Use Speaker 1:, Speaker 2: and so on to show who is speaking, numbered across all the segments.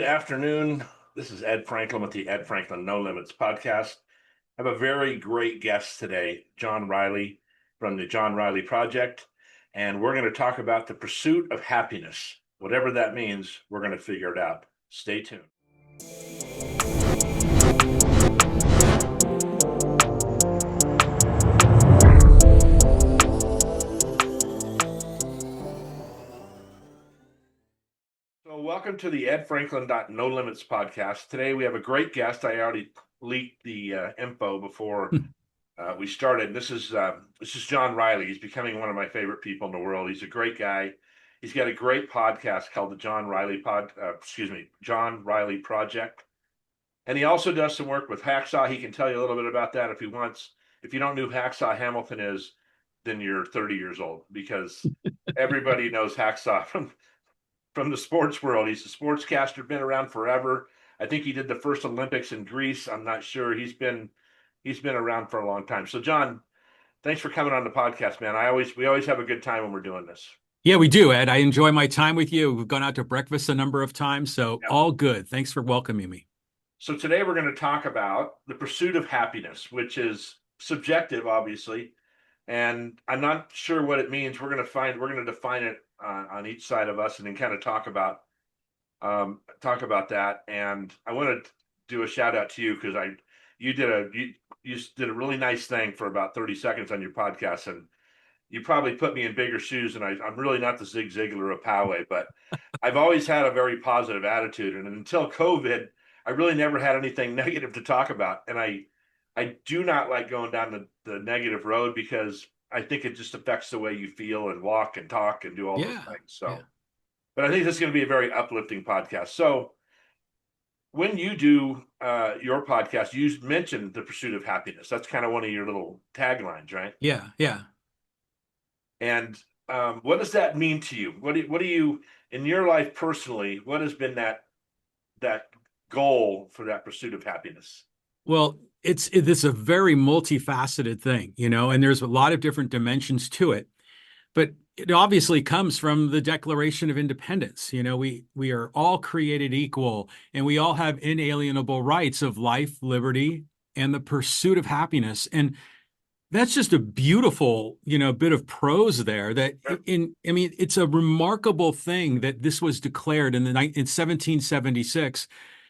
Speaker 1: Good afternoon. This is Ed Franklin with the Ed Franklin No Limits podcast. I have a very great guest today, John Riley from the John Riley Project, and we're going to talk about the pursuit of happiness. Whatever that means, we're going to figure it out. Stay tuned. Welcome to the Ed Franklin No Limits podcast. Today we have a great guest. I already leaked the info before we started. This is John Riley. He's becoming one of my favorite people in the world. He's a great guy. He's got a great podcast called the John Riley Project, and he also does some work with Hacksaw. He can tell you a little bit about that if he wants. If you don't know who Hacksaw Hamilton is, then you're 30 years old, because everybody knows Hacksaw from the sports world. He's a sportscaster, been around forever. I think he did the first Olympics in Greece. I'm not sure. He's been around for a long time. So John, thanks for coming on the podcast, man. We always have a good time when we're doing this.
Speaker 2: Yeah, we do, Ed. I enjoy my time with you. We've gone out to breakfast a number of times, so
Speaker 1: Yeah.
Speaker 2: all good. Thanks for welcoming me.
Speaker 1: So today we're going to talk about the pursuit of happiness, which is subjective, obviously, and I'm not sure what it means. We're going to define it on each side of us, and then kind of talk about that. And I want to do a shout out to you because you did a really nice thing for about 30 seconds on your podcast, and you probably put me in bigger shoes. And I'm really not the Zig Ziglar of Poway, but I've always had a very positive attitude, and until COVID, I really never had anything negative to talk about. And I do not like going down the negative road, because I think it just affects the way you feel and walk and talk and do all those
Speaker 2: Yeah,
Speaker 1: things. So,
Speaker 2: yeah.
Speaker 1: but I think this is going to be a very uplifting podcast. So when you do your podcast, you mentioned the pursuit of happiness. That's kind of one of your little taglines, right?
Speaker 2: Yeah, yeah.
Speaker 1: And what does that mean to you? What do you in your life personally? What has been that goal for that pursuit of happiness?
Speaker 2: Well, it's a very multifaceted thing, and there's a lot of different dimensions to it. But it obviously comes from the Declaration of Independence. We are all created equal, and we all have inalienable rights of life, liberty, and the pursuit of happiness. And that's just a beautiful, bit of prose there. It's a remarkable thing that this was declared in 1776,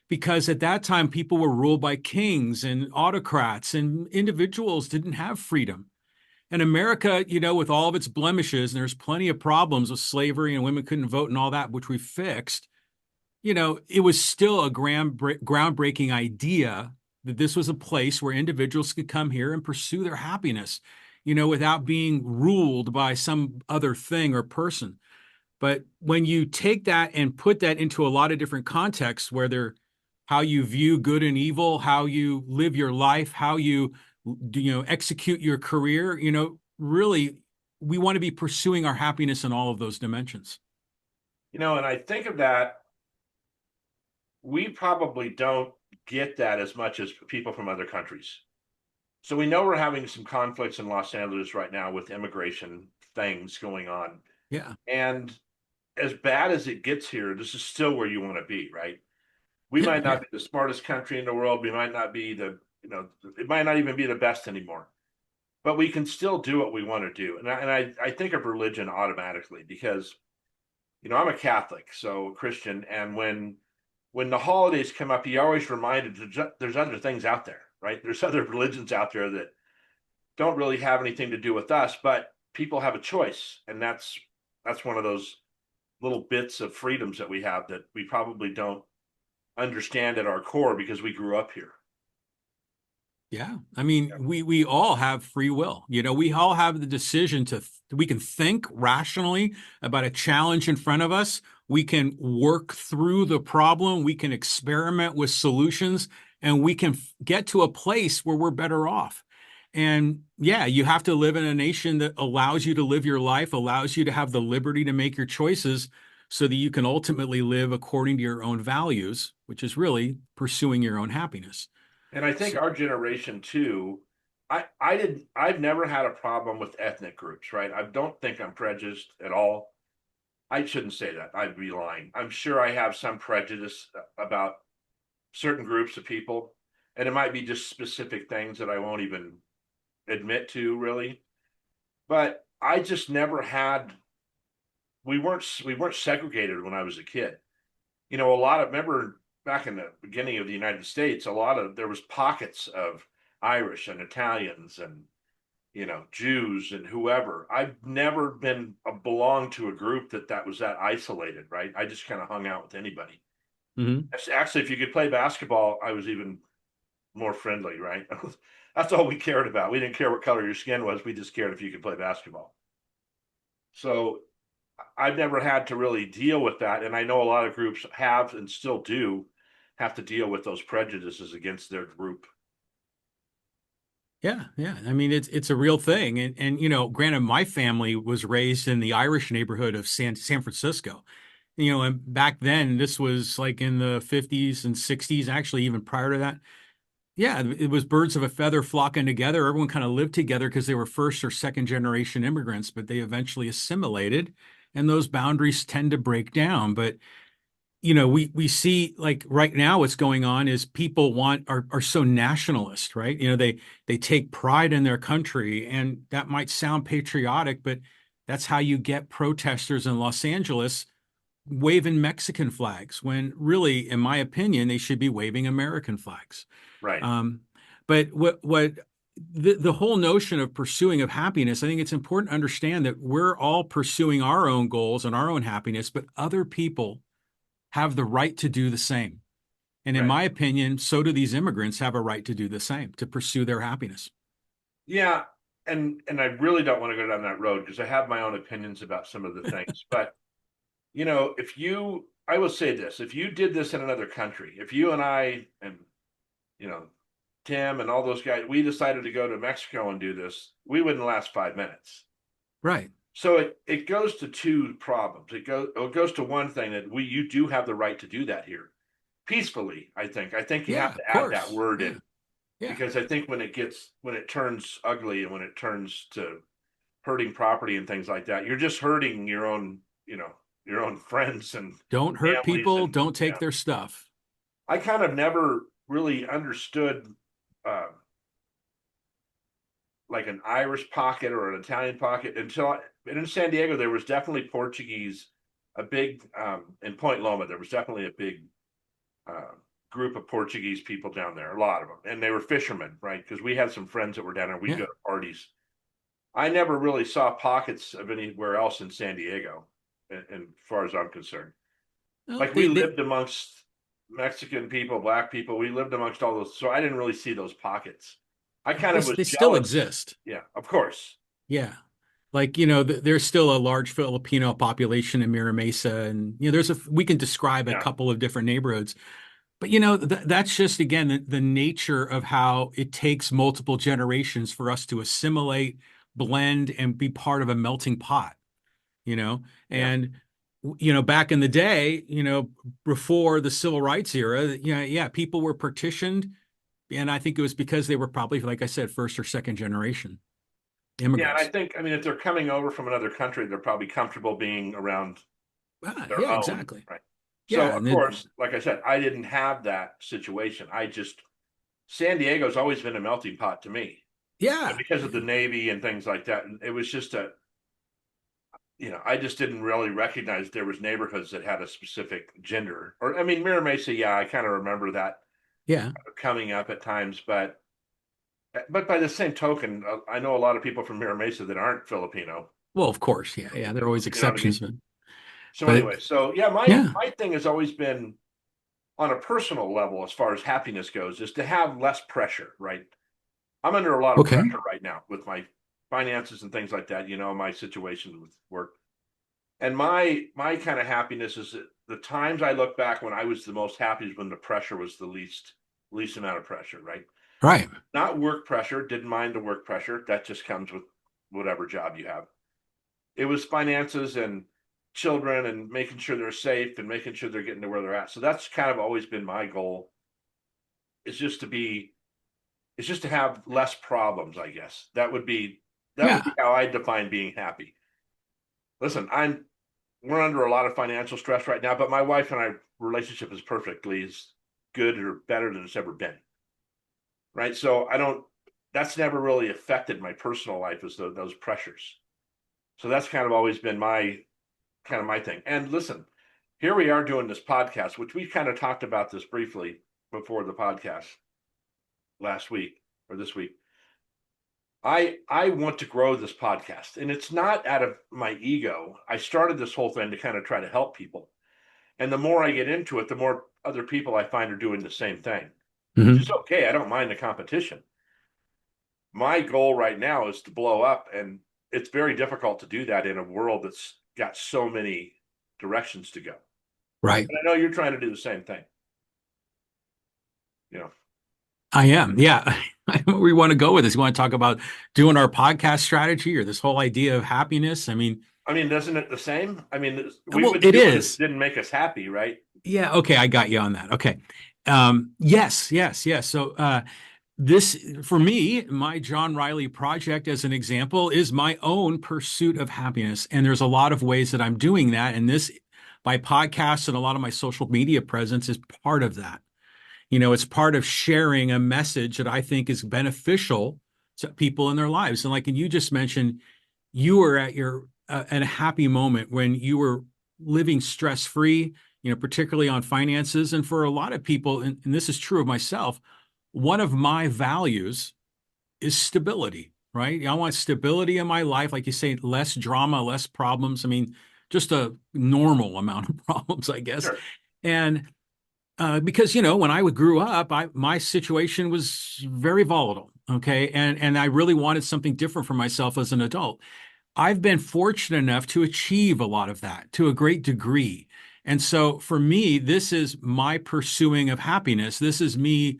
Speaker 2: because at that time people were ruled by kings and autocrats, and individuals didn't have freedom. And America, with all of its blemishes, and there's plenty of problems with slavery and women couldn't vote and all that, which we fixed, it was still a groundbreaking idea that this was a place where individuals could come here and pursue their happiness, without being ruled by some other thing or person. But when you take that and put that into a lot of different contexts, where how you view good and evil, how you live your life, how you execute your career, really, we want to be pursuing our happiness in all of those dimensions.
Speaker 1: And I think of that, we probably don't get that as much as people from other countries. So we know we're having some conflicts in Los Angeles right now with immigration things going on.
Speaker 2: Yeah.
Speaker 1: And as bad as it gets here, this is still where you want to be, right? We
Speaker 2: Yeah,
Speaker 1: might
Speaker 2: yeah.
Speaker 1: not be the smartest country in the world. We might not be it might not even be the best anymore, but we can still do what we want to do. And I think of religion automatically, because, I'm a Catholic, so Christian. And when the holidays come up, you're always reminded there's other things out there, right? There's other religions out there that don't really have anything to do with us, but people have a choice. And that's one of those little bits of freedoms that we have that we probably don't understand at our core, because we grew up here.
Speaker 2: Yeah. We all have free will. We all have the decision we can think rationally about a challenge in front of us. We can work through the problem. We can experiment with solutions, and we can get to a place where we're better off. And yeah, you have to live in a nation that allows you to live your life, allows you to have the liberty to make your choices, so that you can ultimately live according to your own values, which is really pursuing your own happiness.
Speaker 1: And I think our generation too, I've never had a problem with ethnic groups, right? I don't think I'm prejudiced at all. I shouldn't say that. I'd be lying. I'm sure I have some prejudice about certain groups of people, and it might be just specific things that I won't even admit to really. But I just never had. We weren't segregated when I was a kid. A lot of remember back in the beginning of the United States, there was pockets of Irish and Italians and Jews and whoever. I've never been belonged to a group that was that isolated, right? I just kind of hung out with anybody.
Speaker 2: Hmm.
Speaker 1: Actually, if you could play basketball, I was even more friendly, right? That's all we cared about. We didn't care what color your skin was. We just cared if you could play basketball. So I've never had to really deal with that. And I know a lot of groups have and still do have to deal with those prejudices against their group.
Speaker 2: Yeah, yeah. I mean, it's a real thing, and granted, my family was raised in the Irish neighborhood of San Francisco. And back then, this was like in the 50s and 60s, actually, even prior to that. Yeah, it was birds of a feather flocking together. Everyone kind of lived together because they were first or second generation immigrants, but they eventually assimilated, and those boundaries tend to break down. But we see like right now what's going on is people are so nationalist, right? They take pride in their country, and that might sound patriotic, but that's how you get protesters in Los Angeles waving Mexican flags when really, in my opinion, they should be waving American flags.
Speaker 1: Right.
Speaker 2: Um, but what the whole notion of pursuing of happiness, I think it's important to understand that we're all pursuing our own goals and our own happiness, but other people have the right to do the same. And in
Speaker 1: Right.
Speaker 2: my opinion, so do these immigrants have a right to do the same, to pursue their happiness.
Speaker 1: Yeah. And I really don't want to go down that road because I have my own opinions about some of the things. But, if I will say this, if you did this in another country, if you and I and, you know, Tim and all those guys, we decided to go to Mexico and do this, we wouldn't last 5 minutes.
Speaker 2: Right.
Speaker 1: So it goes to two problems. It goes to one thing that you do have the right to do that here peacefully. I think you have
Speaker 2: Yeah,
Speaker 1: to
Speaker 2: of
Speaker 1: add that
Speaker 2: course.
Speaker 1: word
Speaker 2: Yeah.
Speaker 1: in
Speaker 2: Yeah.
Speaker 1: because I think when it turns ugly and when it turns to hurting property and things like that, you're just hurting your own friends and
Speaker 2: Don't hurt
Speaker 1: families.
Speaker 2: people,
Speaker 1: And
Speaker 2: don't take
Speaker 1: yeah,
Speaker 2: their stuff.
Speaker 1: I kind of never really understood uh, like an Irish pocket or an Italian pocket and in San Diego there was definitely Portuguese, a big in Point Loma there was definitely a big uh, group of Portuguese people down there, a lot of them, and they were fishermen, right? Because we had some friends that were down there. We'd
Speaker 2: Yeah.
Speaker 1: go to parties. I never really saw pockets of anywhere else in San Diego, and as far as I'm concerned,
Speaker 2: Well,
Speaker 1: like we lived amongst Mexican people, black people. We lived amongst all those, so I didn't really see those pockets. I kind of was
Speaker 2: they still
Speaker 1: jealous.
Speaker 2: exist.
Speaker 1: Yeah, of course.
Speaker 2: Yeah. Like, there's still a large Filipino population in Mira Mesa, and we can describe a
Speaker 1: Yeah,
Speaker 2: couple of different neighborhoods. But that's just again the nature of how it takes multiple generations for us to assimilate, blend, and be part of a melting pot. You know,
Speaker 1: yeah,
Speaker 2: and back in the day, before the civil rights era, yeah, people were partitioned, and I think it was because they were probably, like I said, first or second generation
Speaker 1: yeah. And I
Speaker 2: immigrants.
Speaker 1: think, I mean, if they're coming over from another country, they're probably comfortable being around their
Speaker 2: Yeah,
Speaker 1: own,
Speaker 2: exactly.
Speaker 1: right? So,
Speaker 2: Yeah,
Speaker 1: of course, like I said, I didn't have that situation. San Diego's always been a melting pot to me
Speaker 2: yeah,
Speaker 1: because of the Navy and things like that. And it was just I just didn't really recognize there was neighborhoods that had a specific gender. Or, I mean, Mira Mesa, yeah, I kind of remember that
Speaker 2: yeah.
Speaker 1: coming up at times, but by the same token, I know a lot of people from Mira Mesa that aren't Filipino.
Speaker 2: Well, of course, yeah, yeah. There are always
Speaker 1: You know what I mean?
Speaker 2: exceptions,
Speaker 1: So
Speaker 2: but
Speaker 1: anyway, so yeah, my
Speaker 2: yeah,
Speaker 1: my thing has always been on a personal level, as far as happiness goes, is to have less pressure, right? I'm under a lot of
Speaker 2: okay,
Speaker 1: pressure right now with my finances and things like that, my situation with work. And my kind of happiness is that the times I look back when I was the most happy is when the pressure was the least amount of pressure, right?
Speaker 2: right,
Speaker 1: Not work pressure, didn't mind the work pressure. That just comes with whatever job you have. It was finances and children and making sure they're safe and making sure they're getting to where they're at. So that's kind of always been my goal. Is just to be It's just to have less problems, I guess. That would be
Speaker 2: yeah,
Speaker 1: how I define being happy. Listen, we're under a lot of financial stress right now, but my wife and I relationship is perfectly as good or better than it's ever been. Right. So I don't, that's never really affected my personal life as those pressures. So that's kind of always been my thing. And listen, here we are doing this podcast, which we kind of talked about this briefly before the podcast last week or this week. I want to grow this podcast, and it's not out of my ego. I started this whole thing to kind of try to help people. And the more I get into it, the more other people I find are doing the same thing, which is
Speaker 2: Hmm.
Speaker 1: okay. I don't mind the competition. My goal right now is to blow up, and it's very difficult to do that in a world that's got so many directions to go.
Speaker 2: Right.
Speaker 1: And I know you're trying to do the same thing. You know,
Speaker 2: I am. Yeah. Where we want to go with this. You want to talk about doing our podcast strategy or this whole idea of happiness? I mean,
Speaker 1: isn't it the same? We
Speaker 2: well,
Speaker 1: wouldn't
Speaker 2: it
Speaker 1: do it if it
Speaker 2: is.
Speaker 1: didn't make us happy, right?
Speaker 2: Yeah. Okay. I got you on that. Okay. Yes, yes, yes. So, this, for me, my John Riley project, as an example, is my own pursuit of happiness. And there's a lot of ways that I'm doing that. And this, by podcasts and a lot of my social media presence, is part of that. It's part of sharing a message that I think is beneficial to people in their lives. And like, and you just mentioned, you were at at a happy moment when you were living stress free, particularly on finances. And for a lot of people, and this is true of myself, one of my values is stability, right? I want stability in my life. Like you say, less drama, less problems. I mean, just a normal amount of problems, I guess.
Speaker 1: Sure.
Speaker 2: And because when I grew up, my situation was very volatile. Okay, and I really wanted something different for myself as an adult. I've been fortunate enough to achieve a lot of that to a great degree. And so for me, this is my pursuing of happiness. This is me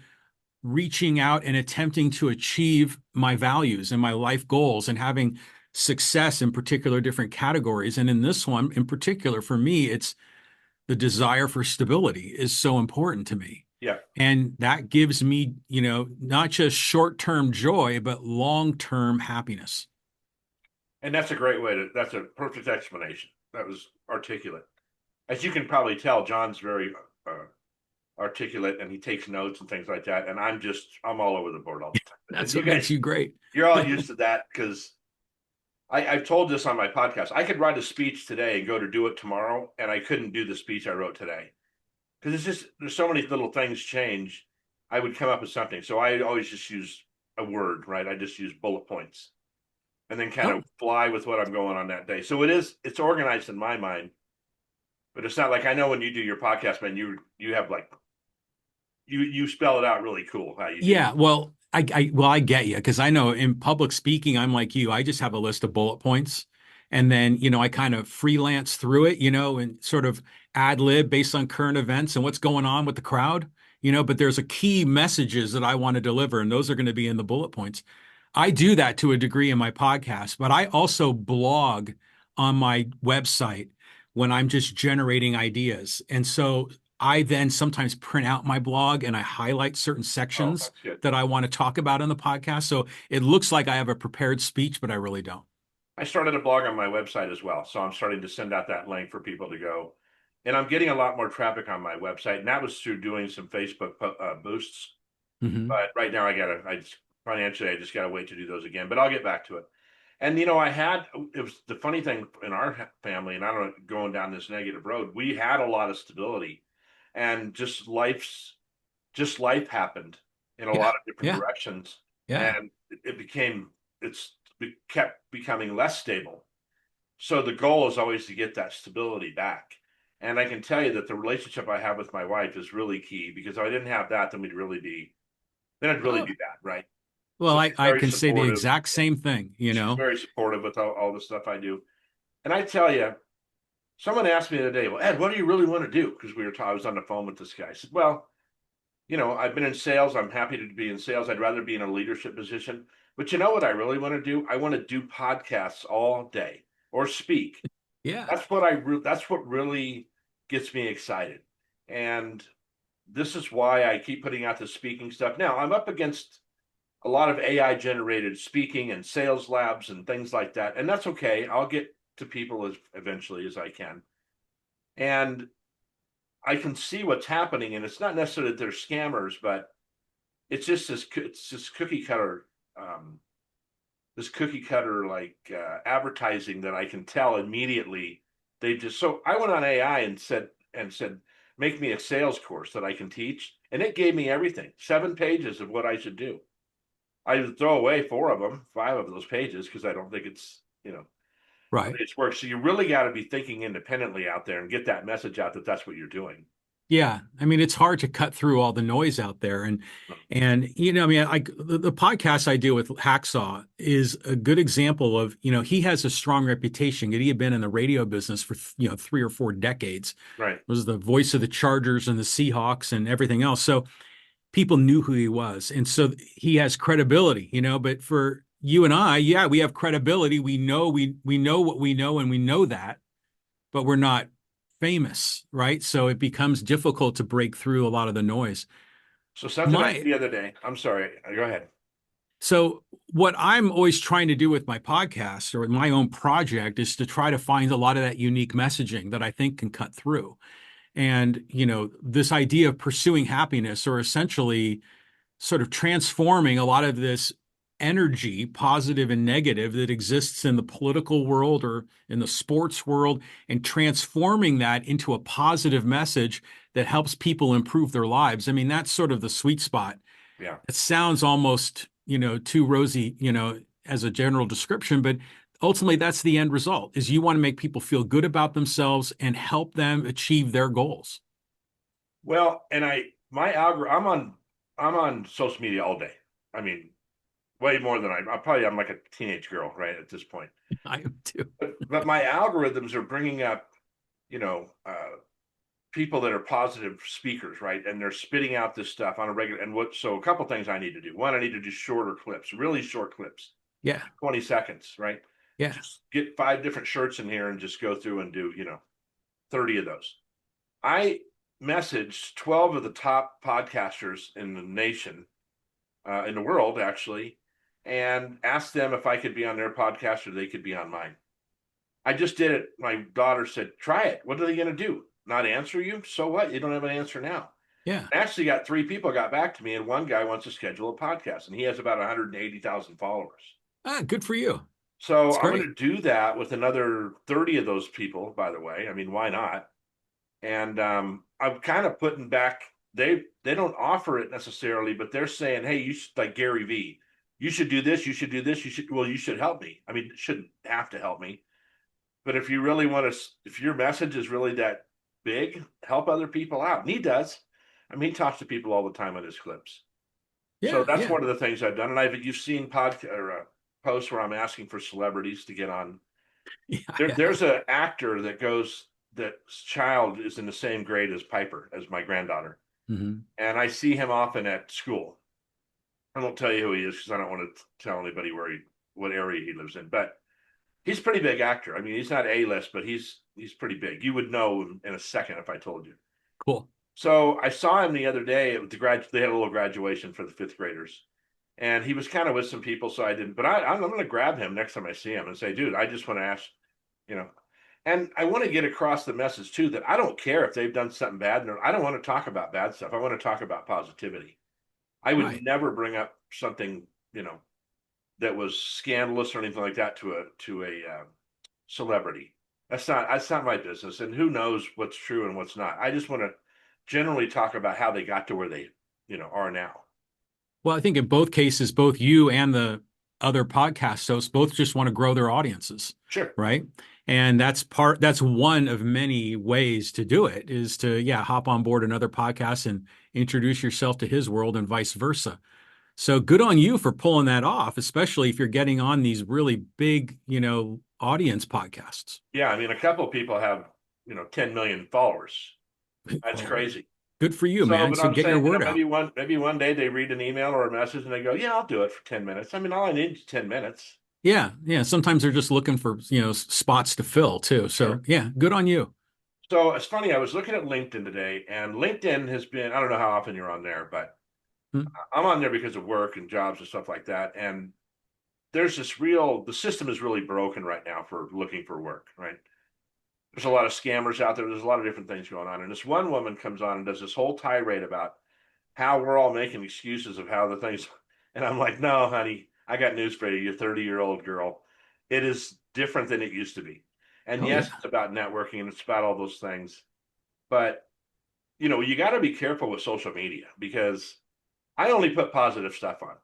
Speaker 2: reaching out and attempting to achieve my values and my life goals and having success in particular different categories. And in this one in particular, for me, it's the desire for stability is so important to me.
Speaker 1: Yeah.
Speaker 2: And that gives me, not just short-term joy, but long-term happiness.
Speaker 1: And that's a perfect explanation. That was articulate. As you can probably tell, John's very uh, articulate and he takes notes and things like that. And I'm all over the board all the time. And
Speaker 2: That's
Speaker 1: you
Speaker 2: what makes
Speaker 1: guys,
Speaker 2: you great.
Speaker 1: you're all used to that because I've told this on my podcast. I could write a speech today and go to do it tomorrow, and I couldn't do the speech I wrote today because it's just there's so many little things change. I would come up with something, so I always just use a word, right? I just use bullet points and then kind
Speaker 2: Oh,
Speaker 1: of fly with what I'm going on that day. So it's organized in my mind, but it's not like I know when you do your podcast, man, you have like you spell it out really cool how you do.
Speaker 2: yeah. Well, I get you because I know in public speaking, I'm like you. I just have a list of bullet points, and then I kind of freelance through it, and sort of ad lib based on current events and what's going on with the crowd, But there's a key messages that I want to deliver, and those are going to be in the bullet points. I do that to a degree in my podcast, but I also blog on my website when I'm just generating ideas, and so I then sometimes print out my blog and I highlight certain
Speaker 1: Oh,
Speaker 2: sections
Speaker 1: that's good.
Speaker 2: that I want to talk about in the podcast. So it looks like I have a prepared speech, but I really don't.
Speaker 1: I started a blog on my website as well, so I'm starting to send out that link for people to go. And I'm getting a lot more traffic on my website, and that was through doing some Facebook boosts.
Speaker 2: Hmm.
Speaker 1: But right now, I just financially, I just gotta wait to do those again. But I'll get back to it. And it was the funny thing in our family, and I don't know, going down this negative road, we had a lot of stability, and just life happened in a
Speaker 2: Yeah.
Speaker 1: lot of different
Speaker 2: Yeah.
Speaker 1: directions,
Speaker 2: Yeah.
Speaker 1: and it became kept becoming less stable. So the goal is always to get that stability back. And I can tell you that the relationship I have with my wife is really key because if I didn't have that, then it'd really
Speaker 2: Oh,
Speaker 1: be bad, right?
Speaker 2: well,
Speaker 1: So
Speaker 2: I,
Speaker 1: she's
Speaker 2: I
Speaker 1: very
Speaker 2: can say the
Speaker 1: supportive.
Speaker 2: exact same thing,
Speaker 1: She's very supportive with all the stuff I do. And I tell you, someone asked me the other day, well, Ed, what do you really want to do? Because I was on the phone with this guy. I said, well, I've been in sales. I'm happy to be in sales. I'd rather be in a leadership position. But you know what I really want to do? I want to do podcasts all day or speak.
Speaker 2: Yeah.
Speaker 1: That's what really gets me excited. And this is why I keep putting out the speaking stuff. Now, I'm up against a lot of AI generated speaking and sales labs and things like that. And that's okay. I'll get to people as eventually as I can. And I can see what's happening, and it's not necessarily that they're scammers, but it's just um, cookie cutter like advertising that I can tell immediately. They just so I went on AI and said make me a sales course that I can teach, and it gave me everything, 7 pages of what I should do. I would throw away four of them, five of those pages because I don't think
Speaker 2: Right.
Speaker 1: it's work. So you really got to be thinking independently out there and get that message out that that's what you're doing.
Speaker 2: Yeah, I mean it's hard to cut through all the noise out there, and I mean, the podcast I do with Hacksaw is a good example of he has a strong reputation. He had been in the radio business for 3 or 4 decades.
Speaker 1: Right.
Speaker 2: Was the voice of the Chargers and the Seahawks and everything else. So people knew who he was, and so he has credibility. But for you and I, yeah, we have credibility. We know what we know, and we know that, but we're not famous, right? So it becomes difficult to break through a lot of the noise.
Speaker 1: So something I did
Speaker 2: My
Speaker 1: the other day. I'm sorry. Go ahead.
Speaker 2: so what I'm always trying to do with my podcast or with my own project is to try to find a lot of that unique messaging that I think can cut through. And, this idea of pursuing happiness or essentially sort of transforming a lot of this energy, positive and negative, that exists in the political world or in the sports world, and transforming that into a positive message that helps people improve their lives. I mean, that's sort of the sweet spot.
Speaker 1: Yeah.
Speaker 2: It sounds almost, too rosy, as a general description, but ultimately that's the end result is you want to make people feel good about themselves and help them achieve their goals.
Speaker 1: Well, and my algorithm. I'm on social media all day. I mean, way more than I'm like a teenage girl, right, at this point.
Speaker 2: I am too.
Speaker 1: But my algorithms are bringing up, you know, people that are positive speakers, right? And they're spitting out this stuff on a regular. And so a couple things I need to do. One, I need to do shorter clips, really short clips,
Speaker 2: Yeah.
Speaker 1: 20 seconds, right?
Speaker 2: Yeah.
Speaker 1: Just get 5 different shirts in here and just go through and do, 30 of those. I messaged 12 of the top podcasters in the nation, in the world, actually, and asked them if I could be on their podcast or they could be on mine. I just did it. My daughter said, try it. What are they going to do? Not answer you? So what? You don't have an answer now.
Speaker 2: Yeah.
Speaker 1: I actually got 3 people got back to me, and one guy wants to schedule a podcast, and he has about 180,000 followers.
Speaker 2: Good for you.
Speaker 1: So
Speaker 2: It's
Speaker 1: I'm going
Speaker 2: great.
Speaker 1: to do that with another 30 of those people, by the way. I mean, why not? And I'm kind of putting back. They don't offer it necessarily, but they're saying, hey, you should, like Gary V, you should do this, you should do this, you should help me. I mean, it shouldn't have to help me, but if you really want to, if your message is really that big, help other people out. And he does. I mean, he talks to people all the time on his clips. So
Speaker 2: Yeah.
Speaker 1: that's
Speaker 2: Yeah.
Speaker 1: one of the things I've done. And you've seen posts where I'm asking for celebrities to get on.
Speaker 2: Yeah. Yeah.
Speaker 1: There's an actor that child is in the same grade as Piper, as my granddaughter.
Speaker 2: Hmm.
Speaker 1: And I see him often at school. I won't tell you who he is because I don't want to tell anybody what area he lives in. But he's a pretty big actor. I mean, he's not A-list, but he's pretty big. You would know in a second if I told you.
Speaker 2: Cool.
Speaker 1: So I saw him the other day at they had a little graduation for the fifth graders, and he was kind of with some people, so I didn't. But I'm going to grab him next time I see him and say, dude, I just want to ask, you know, and I want to get across the message too that I don't care if they've done something bad. I don't want to talk about bad stuff. I want to talk about positivity. I would
Speaker 2: Right.
Speaker 1: never bring up something, that was scandalous or anything like that to a celebrity. That's not my business. And who knows what's true and what's not. I just want to generally talk about how they got to where they, are now.
Speaker 2: Well, I think in both cases, both you and the other podcast hosts both just want to grow their audiences,
Speaker 1: Sure.
Speaker 2: right? And that's one of many ways to do it is to, yeah, hop on board another podcast and introduce yourself to his world and vice versa. So good on you for pulling that off, especially if you're getting on these really big, audience podcasts.
Speaker 1: Yeah, I mean, a couple of people have 10 million followers. That's
Speaker 2: Well,
Speaker 1: crazy.
Speaker 2: good for you,
Speaker 1: So,
Speaker 2: man.
Speaker 1: but
Speaker 2: So
Speaker 1: I'm
Speaker 2: get your
Speaker 1: saying,
Speaker 2: word out.
Speaker 1: maybe one day they read an email or a message and they go, yeah, I'll do it for 10 minutes. I mean, all I need is 10 minutes.
Speaker 2: Yeah, yeah. Sometimes they're just looking for, spots to fill too. So
Speaker 1: Sure.
Speaker 2: yeah, good on you.
Speaker 1: So it's funny. I was looking at LinkedIn today, and LinkedIn has been, I don't know how often you're on there, but
Speaker 2: Hmm.
Speaker 1: I'm on there because of work and jobs and stuff like that. And the system is really broken right now for looking for work, right? there's a lot of scammers out there. There's a lot of different things going on. And this one woman comes on and does this whole tirade about how we're all making excuses of how the things. And I'm like, no, honey, I got news for you. You're 30-year-old girl. It is different than it used to be. And
Speaker 2: Oh
Speaker 1: yes,
Speaker 2: yeah.
Speaker 1: it's about networking and it's about all those things. But, you got to be careful with social media because I only put positive stuff on.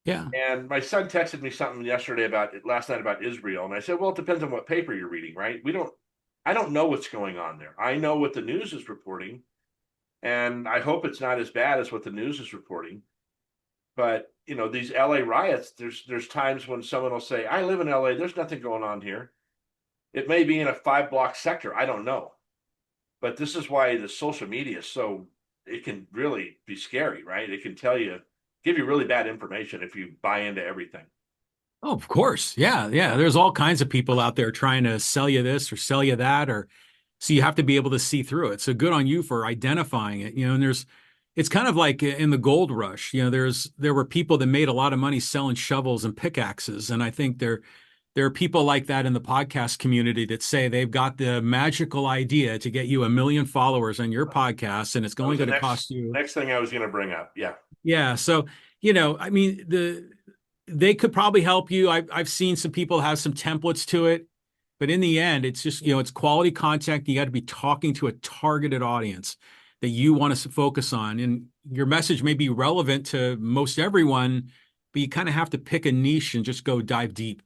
Speaker 2: Yeah.
Speaker 1: And my son texted me something last night about Israel. And I said, well, it depends on what paper you're reading, right? I don't know what's going on there. I know what the news is reporting. And I hope it's not as bad as what the news is reporting. But, these LA riots, there's times when someone will say, I live in LA, there's nothing going on here. It may be in a 5 block sector. I don't know. But this is why the social media is so, it can really be scary, right? It can give you really bad information if you buy into everything.
Speaker 2: Oh, of course. Yeah, yeah. There's all kinds of people out there trying to sell you this or sell you that, or so you have to be able to see through it. So good on you for identifying it. And it's kind of like in the gold rush. There were people that made a lot of money selling shovels and pickaxes, and I think there are people like that in the podcast community that say they've got the magical idea to get you 1 million followers on your podcast, and it's
Speaker 1: That
Speaker 2: only
Speaker 1: was the
Speaker 2: going to
Speaker 1: next
Speaker 2: cost you.
Speaker 1: next thing I was going to bring up. Yeah.
Speaker 2: Yeah. So, I mean, they could probably help you. I've seen some people have some templates to it, but in the end, it's just, it's quality content. You got to be talking to a targeted audience that you want to focus on. And your message may be relevant to most everyone, but you kind of have to pick a niche and just go dive deep.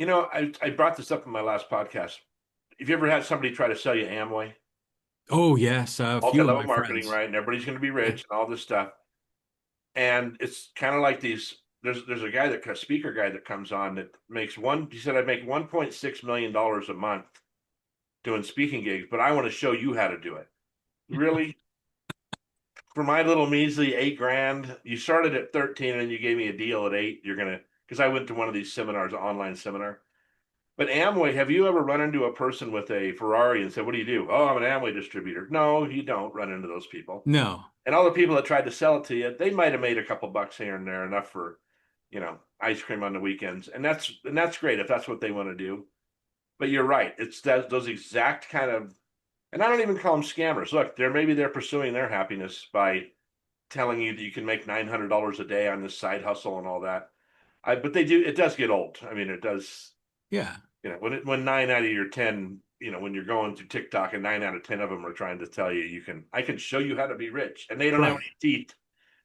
Speaker 1: I brought this up in my last podcast. Have you ever had somebody try to sell you Amway?
Speaker 2: Oh, yes. A few of
Speaker 1: Multi-level
Speaker 2: my
Speaker 1: marketing,
Speaker 2: friends.
Speaker 1: right? And everybody's going to be
Speaker 2: Yeah.
Speaker 1: rich and all this stuff. And it's kind of like these. There's a speaker guy that comes on that makes one. He said I make $1.6 million a month doing speaking gigs, but I want to show you how to do it. Really? For my little measly 8 grand, you started at 13 and you gave me a deal at 8. You're gonna because I went to one of these seminars, online seminar. But Amway, have you ever run into a person with a Ferrari and said, "What do you do?" "Oh, I'm an Amway distributor." No, you don't run into those people.
Speaker 2: No.
Speaker 1: And all the people that tried to sell it to you, they might have made a couple bucks here and there, enough for, ice cream on the weekends, and that's great if that's what they want to do. But you're right; it's those exact kind of, and I don't even call them scammers. Look, they're pursuing their happiness by telling you that you can make $900 a day on this side hustle and all that. But it does get old. I mean, it does.
Speaker 2: Yeah.
Speaker 1: When 9 out of your 10, when you're going through TikTok and 9 out of 10 of them are trying to tell you I can show you how to be rich, and they don't have
Speaker 2: Right.
Speaker 1: any teeth.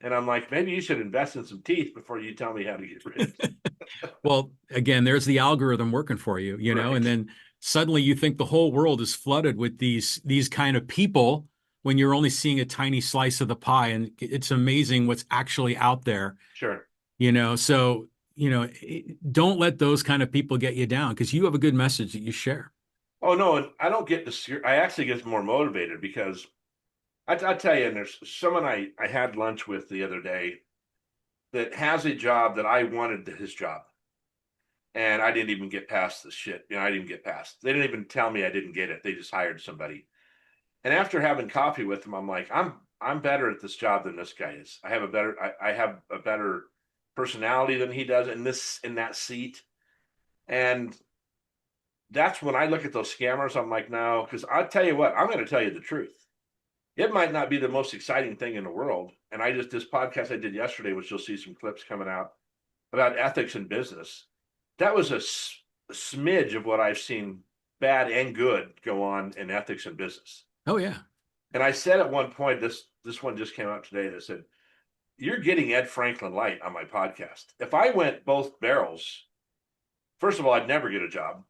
Speaker 1: And I'm like, maybe you should invest in some teeth before you tell me how to get rich.
Speaker 2: Well, again, there's the algorithm working for you, and
Speaker 1: Right.
Speaker 2: then suddenly you think the whole world is flooded with these kind of people when you're only seeing a tiny slice of the pie, and it's amazing what's actually out there,
Speaker 1: Sure.
Speaker 2: So, don't let those kind of people get you down because you have a good message that you share.
Speaker 1: Oh no, and I don't get I actually get more motivated because I tell you, and there's someone I had lunch with the other day that has a job that I wanted his job. And I didn't even get past the shit. I didn't get past. They didn't even tell me I didn't get it. They just hired somebody. And after having coffee with him, I'm like, I'm better at this job than this guy is. I have a better personality than he does in that seat. And that's when I look at those scammers, I'm like, no, because I'll tell you what, I'm going to tell you the truth. It might not be the most exciting thing in the world. And this podcast I did yesterday, which you'll see some clips coming out about ethics in business. That was a smidge of what I've seen, bad and good, go on in ethics in business.
Speaker 2: Oh yeah.
Speaker 1: And I said at one point, this one just came out today, that said, "You're getting Ed Franklin light on my podcast. If I went both barrels, first of all, I'd never get a job,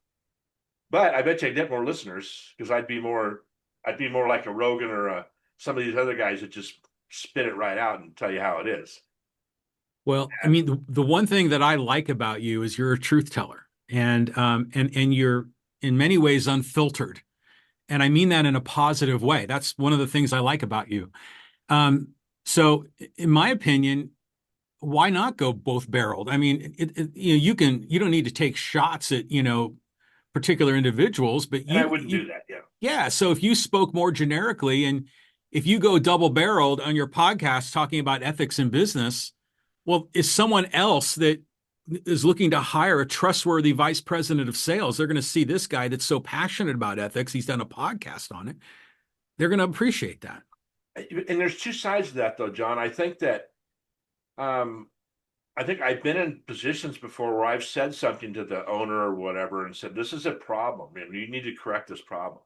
Speaker 1: but I bet you I'd get more listeners because I'd be more like a Rogan or some of these other guys that just spit it right out and tell you how it is."
Speaker 2: Well, I
Speaker 1: And
Speaker 2: mean, the one thing that I like about you is you're a truth teller, and you're in many ways unfiltered, and I mean that in a positive way. That's one of the things I like about you. Um, so, in my opinion, why not go both barreled? I mean, you don't need to take shots at particular individuals, but
Speaker 1: I wouldn't do that. Yeah.
Speaker 2: yeah. So if you spoke more generically, and if you go double barreled on your podcast talking about ethics in business, well, is someone else that is looking to hire a trustworthy vice president of sales, they're going to see this guy that's so passionate about ethics. He's done a podcast on it. They're going to appreciate that.
Speaker 1: And there's two sides to that, though, John. Um, I think I've been in positions before where I've said something to the owner or whatever and said, "This is a problem, and you need to correct this problem."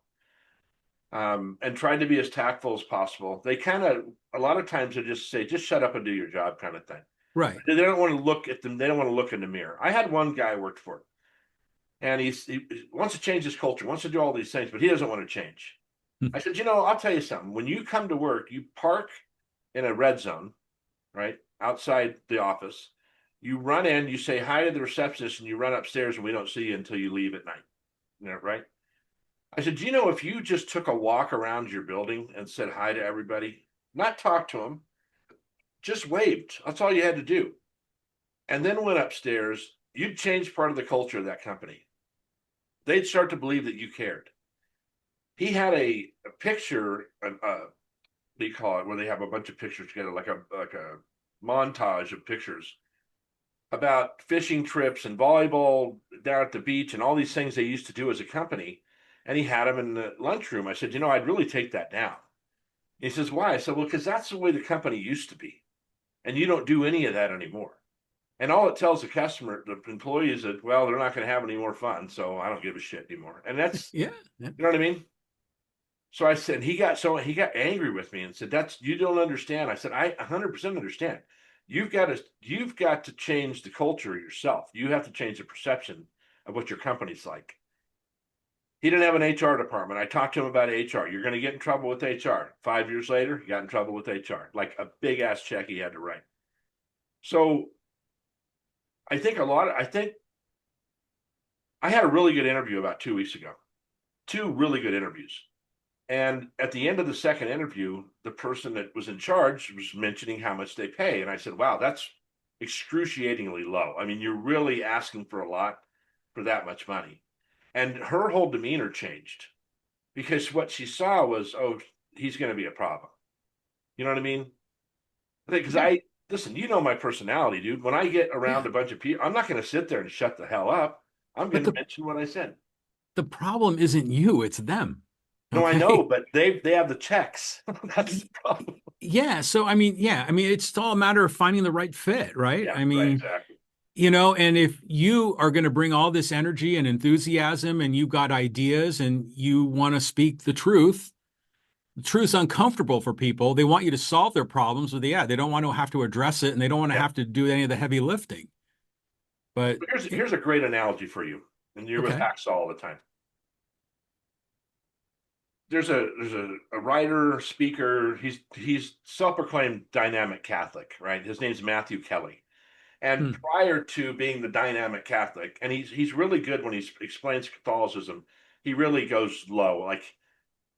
Speaker 1: And tried to be as tactful as possible. They kind of, a lot of times, they just say, "Just shut up and do your job," kind of thing.
Speaker 2: Right.
Speaker 1: They don't want to look at them. They don't want to look in the mirror. I had one guy I worked for, and he wants to change his culture, wants to do all these things, but he doesn't want to change. I said, I'll tell you something. When you come to work, you park in a red zone, right outside the office. You run in, you say hi to the receptionist, and you run upstairs, and we don't see you until you leave at night. Right? I said, if you just took a walk around your building and said hi to everybody, not talk to them, just waved. That's all you had to do. And then went upstairs, you'd change part of the culture of that company. They'd start to believe that you cared. He had a picture, what do you call it, where they have a bunch of pictures together, like a montage of pictures about fishing trips and volleyball down at the beach and all these things they used to do as a company. And he had them in the lunchroom. I said, I'd really take that down. He says, why? I said, well, because that's the way the company used to be. And you don't do any of that anymore. And all it tells the customer, the employee, is that, well, they're not going to have any more fun. So I don't give a shit anymore. And that's,
Speaker 2: Yeah. Yeah.
Speaker 1: you know what I mean? So I said, he got angry with me and said, you don't understand. I said, I 100% understand. You've got to change the culture yourself. You have to change the perception of what your company's like. He didn't have an HR department. I talked to him about HR. You're going to get in trouble with HR. 5 years later, he got in trouble with HR, like a big ass check he had to write. So I think I had a really good interview about 2 weeks ago, 2 really good interviews. And at the end of the second interview, the person that was in charge was mentioning how much they pay. And I said, wow, that's excruciatingly low. I mean, you're really asking for a lot for that much money. And her whole demeanor changed because what she saw was, oh, he's going to be a problem. You know what I mean? Because
Speaker 2: Yeah.
Speaker 1: listen, my personality, dude. When I get around
Speaker 2: Yeah.
Speaker 1: a bunch of people, I'm not going to sit there and shut the hell up. I'm
Speaker 2: But
Speaker 1: going to mention what I said.
Speaker 2: the problem isn't you, it's them.
Speaker 1: No, I know,
Speaker 2: Okay.
Speaker 1: but they have the checks. That's the problem.
Speaker 2: Yeah. So, I mean, it's all a matter of finding the right fit, right?
Speaker 1: Yeah,
Speaker 2: I
Speaker 1: right,
Speaker 2: mean,
Speaker 1: exactly.
Speaker 2: and if you are going to bring all this energy and enthusiasm and you've got ideas and you want to speak the truth's uncomfortable for people. They want you to solve their problems with they don't want to have to address it and they don't want to
Speaker 1: Yeah.
Speaker 2: have to do any of the heavy lifting. But
Speaker 1: Here's a great analogy for you, and you're with
Speaker 2: okay.
Speaker 1: Hacksaw all the time. There's a writer, speaker. He's self-proclaimed dynamic Catholic, right? His name's Matthew Kelly. And
Speaker 2: Hmm.
Speaker 1: prior to being the dynamic Catholic, and he's really good when he explains Catholicism. He really goes low, like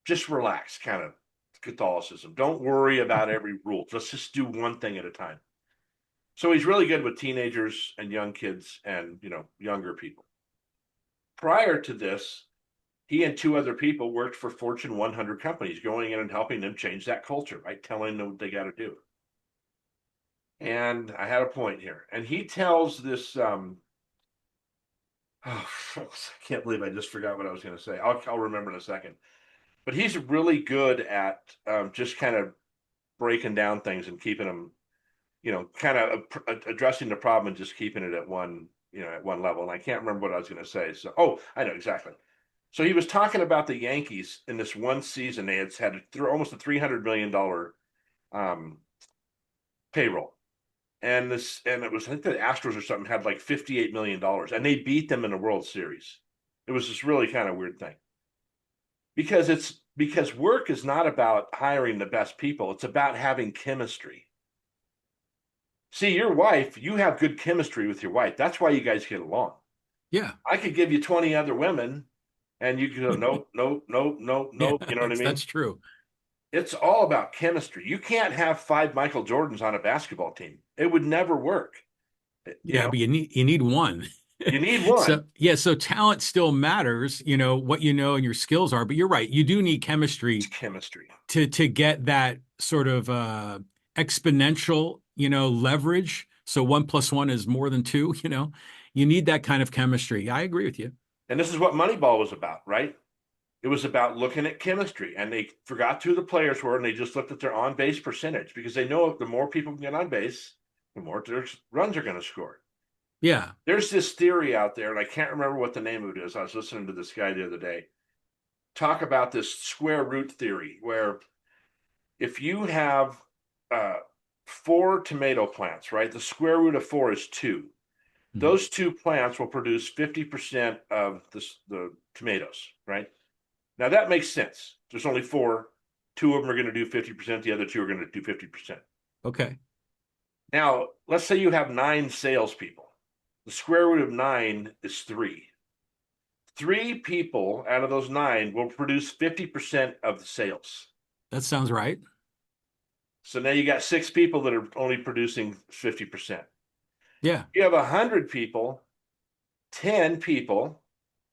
Speaker 1: just relax, kind of Catholicism. Don't worry about every rule. Let's just do one thing at a time. So he's really good with teenagers and young kids and younger people. Prior to this, he and 2 other people worked for Fortune 100 companies, going in and helping them change that culture, right? Telling them what they got to do. And I had a point here, and he tells this. Oh, I can't believe I just forgot what I was going to say. I'll remember in a second. But he's really good at just kind of breaking down things and keeping them, kind of addressing the problem and just keeping it at one level. And I can't remember what I was going to say. So, oh, I know exactly. So he was talking about the Yankees in this one season. They had almost a $300 million payroll, and it was, I think the Astros or something had like $58 million, and they beat them in the World Series. It was this really kind of weird thing because work is not about hiring the best people. It's about having chemistry. See, your wife, you have good chemistry with your wife. That's why you guys get along.
Speaker 2: Yeah.
Speaker 1: I could give you 20 other women and you could go, nope, nope, nope, nope,
Speaker 2: Yeah,
Speaker 1: nope. You know what I mean?
Speaker 2: that's true.
Speaker 1: It's all about chemistry. You can't have 5 Michael Jordans on a basketball team. It would never work. You
Speaker 2: Yeah,
Speaker 1: know,
Speaker 2: but you need one.
Speaker 1: you need one.
Speaker 2: So yeah, so talent still matters, what you know and your skills are, but you're right. You do need
Speaker 1: It's
Speaker 2: chemistry
Speaker 1: chemistry.
Speaker 2: to get that sort of exponential, leverage So 1 + 1 is more than two, you need that kind of chemistry. I agree with you.
Speaker 1: And this is what Moneyball was about, right? It was about looking at chemistry, and they forgot who the players were, and they just looked at their on base percentage because they know the more people can get on base, the more their runs are going to score.
Speaker 2: Yeah.
Speaker 1: There's this theory out there, and I can't remember what the name of it is. I was listening to this guy the other day talk about this square root theory, where if you have uh, 4 tomato plants, right, the square root of 4 is 2.
Speaker 2: Mhm.
Speaker 1: Those 2 plants will produce 50% of the tomatoes, right? Now that makes sense. There's only 4. 2 of them are going to do 50%. The other 2 are going to do 50%.
Speaker 2: Okay.
Speaker 1: Now, let's say you have 9 salespeople. The square root of 9 is 3. 3 people out of those 9 will produce 50% of the sales.
Speaker 2: That sounds right.
Speaker 1: So now you got 6 people that are only producing 50%.
Speaker 2: Yeah.
Speaker 1: You have 100 people, 10 people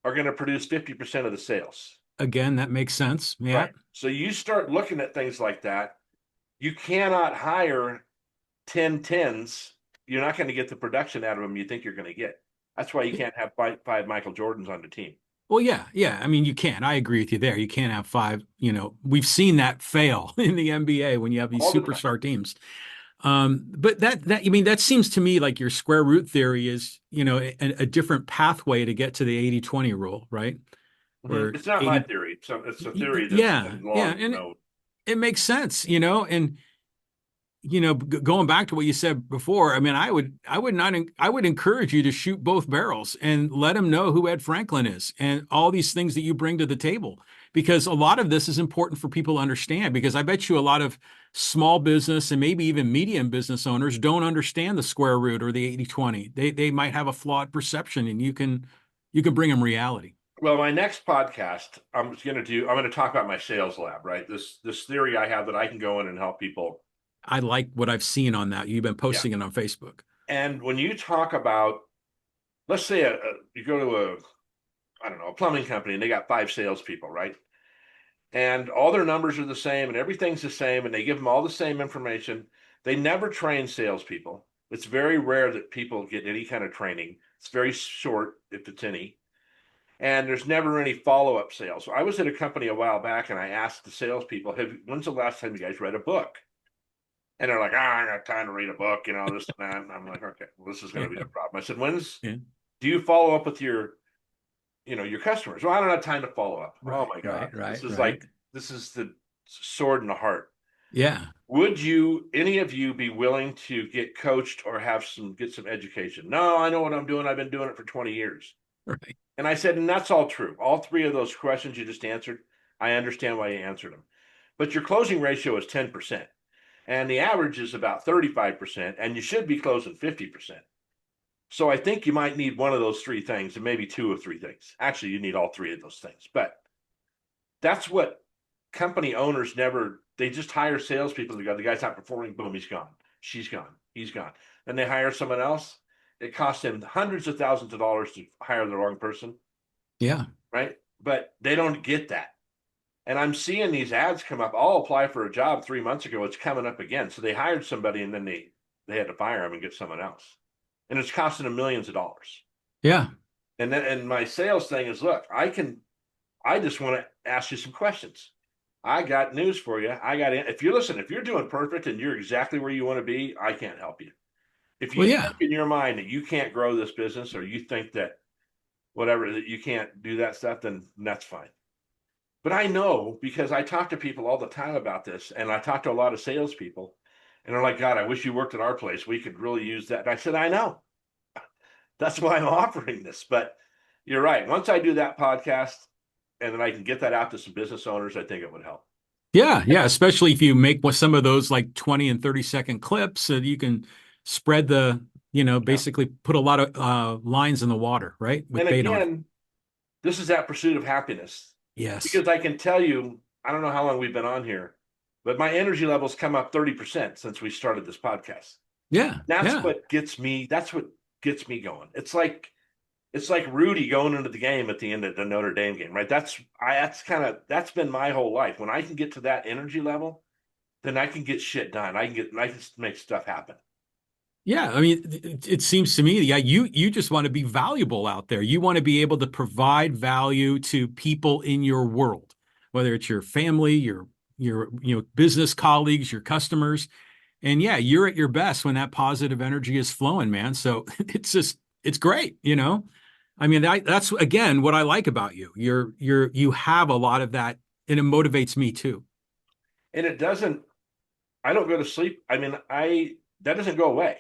Speaker 1: are going to produce 50% of the sales.
Speaker 2: Again, that makes sense. Yeah.
Speaker 1: Right. So you start looking at things like that. You cannot hire 10 tens. You're not going to get the production out of them you think you're going to get. That's why you can't have five Michael Jordans on the team.
Speaker 2: Well, yeah, yeah. I mean, you can't. I agree with you there. You can't have five. We've seen that fail in the NBA when you have these
Speaker 1: All the time.
Speaker 2: superstar teams. But I mean, that seems to me like your square root theory is, a different pathway to get to the 80/20 rule, right?
Speaker 1: Mm-hmm.
Speaker 2: Where
Speaker 1: It's not my
Speaker 2: 80,
Speaker 1: theory. So it's a theory that's
Speaker 2: yeah,
Speaker 1: been
Speaker 2: yeah,
Speaker 1: long
Speaker 2: and
Speaker 1: known.
Speaker 2: it makes sense, and going back to what you said before, I mean, I would encourage you to shoot both barrels and let them know who Ed Franklin is and all these things that you bring to the table, because a lot of this is important for people to understand. Because I bet you a lot of small business and maybe even medium business owners don't understand the square root or the 80/20. They might have a flawed perception, and you can bring them reality.
Speaker 1: Well, my next podcast, I'm going to talk about my sales lab, right? This theory I have that I can go in and help people.
Speaker 2: I like what I've seen on that. You've been
Speaker 1: Yeah.
Speaker 2: posting it on Facebook.
Speaker 1: And when you talk about, let's say you go to I don't know, a plumbing company, and they got 5 salespeople, right? And all their numbers are the same and everything's the same, and they give them all the same information. They never train salespeople. It's very rare that people get any kind of training. It's very short, if it's any. And there's never any follow-up sales. So I was at a company a while back, and I asked the salespeople, when's the last time you guys read a book? And they're like, I don't got time to read a book, this and that. And I'm like, okay, well, this is going to be
Speaker 2: Yeah.
Speaker 1: a problem. I said,
Speaker 2: Yeah.
Speaker 1: do you follow up with your customers? Well, I don't have time to follow up. Oh
Speaker 2: Right,
Speaker 1: my God.
Speaker 2: right, right, right.
Speaker 1: This is the sword in the heart.
Speaker 2: Yeah.
Speaker 1: Would any of you be willing to get coached or get some education? No, I know what I'm doing. I've been doing it for 20 years.
Speaker 2: Right.
Speaker 1: And I said, and that's all true. All 3 of those questions you just answered, I understand why you answered them. But your closing ratio is 10%. And the average is about 35%. And you should be closing 50%. So I think you might need one of those 3 things, and maybe 2 or 3 things. Actually, you need all 3 of those things. But that's what company owners never, they just hire salespeople. The guy's not performing, boom, he's gone. She's gone. He's gone. Then they hire someone else. It costs them hundreds of thousands of dollars to hire the wrong person,
Speaker 2: Yeah.
Speaker 1: right? But they don't get that. And I'm seeing these ads come up. I'll apply for a job 3 months ago. It's coming up again. So they hired somebody, and then they had to fire him and get someone else. And it's costing them millions of dollars.
Speaker 2: Yeah.
Speaker 1: And my sales thing is, look, I just want to ask you some questions. I got news for you. If you're doing perfect and you're exactly where you want to be, I can't help you. If
Speaker 2: Well,
Speaker 1: you
Speaker 2: yeah.
Speaker 1: think in your mind that you can't grow this business, or you think that whatever, that you can't do that stuff, then that's fine. But I know, because I talk to people all the time about this, and I talk to a lot of salespeople, and they're like, God, I wish you worked at our place. We could really use that. And I said, I know. That's why I'm offering this. But you're right. Once I do that podcast, and then I can get that out to some business owners, I think it would help.
Speaker 2: Yeah. Yeah. Especially if you make some of those like 20 and 30-second clips, so you can spread
Speaker 1: Yeah.
Speaker 2: basically put a lot of lines in the water, right?
Speaker 1: And
Speaker 2: With bait on it.
Speaker 1: again, this is that pursuit of happiness.
Speaker 2: Yes.
Speaker 1: Because I can tell you, I don't know how long we've been on here, but my energy levels come up 30% since we started this podcast.
Speaker 2: Yeah. Yeah.
Speaker 1: That's what gets me going. It's like Rudy going into the game at the end of the Notre Dame game, right? That's been my whole life. When I can get to that energy level, then I can get shit done. I can make stuff happen.
Speaker 2: Yeah, I mean, it seems to me, yeah, you just want to be valuable out there. You want to be able to provide value to people in your world, whether it's your family, your business colleagues, your customers. And yeah, you're at your best when that positive energy is flowing, man. So it's great, you know. I mean, that's again what I like about you. You have a lot of that, and it motivates me too.
Speaker 1: And it doesn't, I don't go to sleep. I mean, that doesn't go away.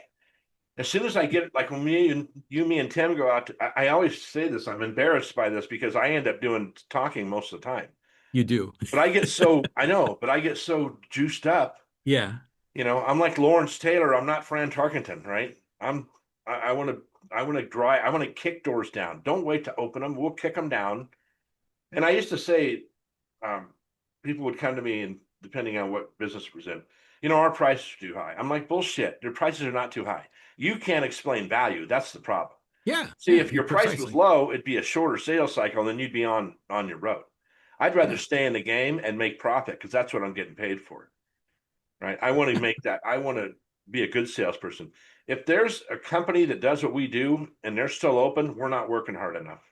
Speaker 1: As soon as I get like when me and Tim go out, I always say this. I'm embarrassed by this because I end up doing talking most of the time.
Speaker 2: You do.
Speaker 1: But I get so I know, but I get so juiced up.
Speaker 2: Yeah.
Speaker 1: I'm like Lawrence Taylor. I'm not Fran Tarkenton, right? I want to drive. I want to kick doors down. Don't wait to open them. We'll kick them down. And I used to say, um, people would come to me and depending on what business we're in, our prices are too high. I'm like, bullshit. Their prices are not too high. You can't explain value. That's the problem.
Speaker 2: Yeah.
Speaker 1: See,
Speaker 2: Yeah.
Speaker 1: if
Speaker 2: You
Speaker 1: your price was
Speaker 2: precisely.
Speaker 1: low, it'd be a shorter sales cycle, and then you'd be on your road. I'd rather
Speaker 2: Yeah.
Speaker 1: stay in the game and make profit because that's what I'm getting paid for. Right. I want to make that. I want to be a good salesperson. If there's a company that does what we do and they're still open, we're not working hard enough.